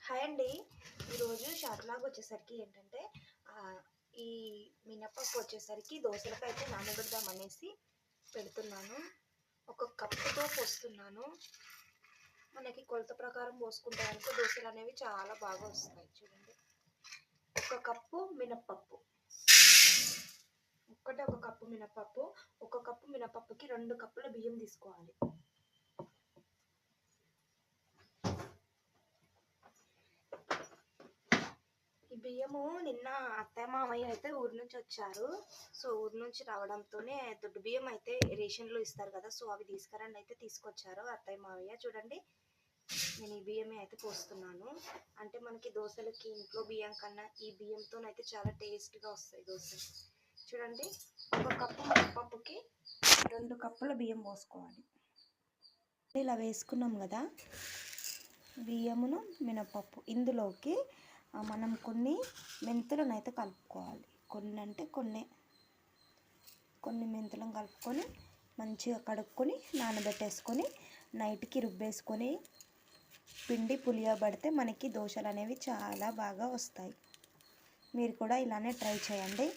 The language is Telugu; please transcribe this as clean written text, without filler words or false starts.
హాయ్ అండి. ఈరోజు షార్ట్ లాగ్ వచ్చేసరికి ఏంటంటే ఈ మినపప్పు వచ్చేసరికి దోశలకైతే నానబెడదామనేసి పెడుతున్నాను. ఒక కప్పుతో పోస్తున్నాను. మనకి కొలత ప్రకారం పోసుకుంటే అనుకో దోశలు అనేవి చాలా బాగా వస్తాయి. చూడండి, ఒక కప్పు మినపప్పు, ఒక కప్పు మినపప్పు, ఒక కప్పు మినపప్పుకి 2 కప్పుల బియ్యం తీసుకోవాలి. ఈ బియ్యము నిన్న అత్తయ్య మామయ్య అయితే ఊరి నుంచి వచ్చారు. సో ఊరి నుంచి రావడంతోనే దొడ్డు బియ్యం అయితే రేషన్లో ఇస్తారు కదా, సో అవి తీసుకురండి అయితే తీసుకొచ్చారు అత్తయ్య మామయ్య. చూడండి, నేను ఈ బియ్యమే అయితే పోస్తున్నాను. అంటే మనకి దోశలకి ఇంట్లో బియ్యం కన్నా ఈ బియ్యంతోనైతే చాలా టేస్ట్గా వస్తాయి దోశలు. చూడండి, ఒక కప్పు మినపప్పుకి 2 కప్పుల బియ్యం పోసుకోవాలి. ఇలా వేసుకున్నాం కదా బియ్యమును మినపప్పు, ఇందులోకి మనం కొన్ని మెంతులను అయితే కలుపుకోవాలి. కొన్ని అంటే కొన్ని మెంతులను కలుపుకొని మంచిగా కడుక్కొని నానబెట్టేసుకొని నైట్కి రుబ్బేసుకొని పిండి పులియబడితే మనకి దోశలు అనేవి చాలా బాగా వస్తాయి. మీరు కూడా ఇలానే ట్రై చేయండి.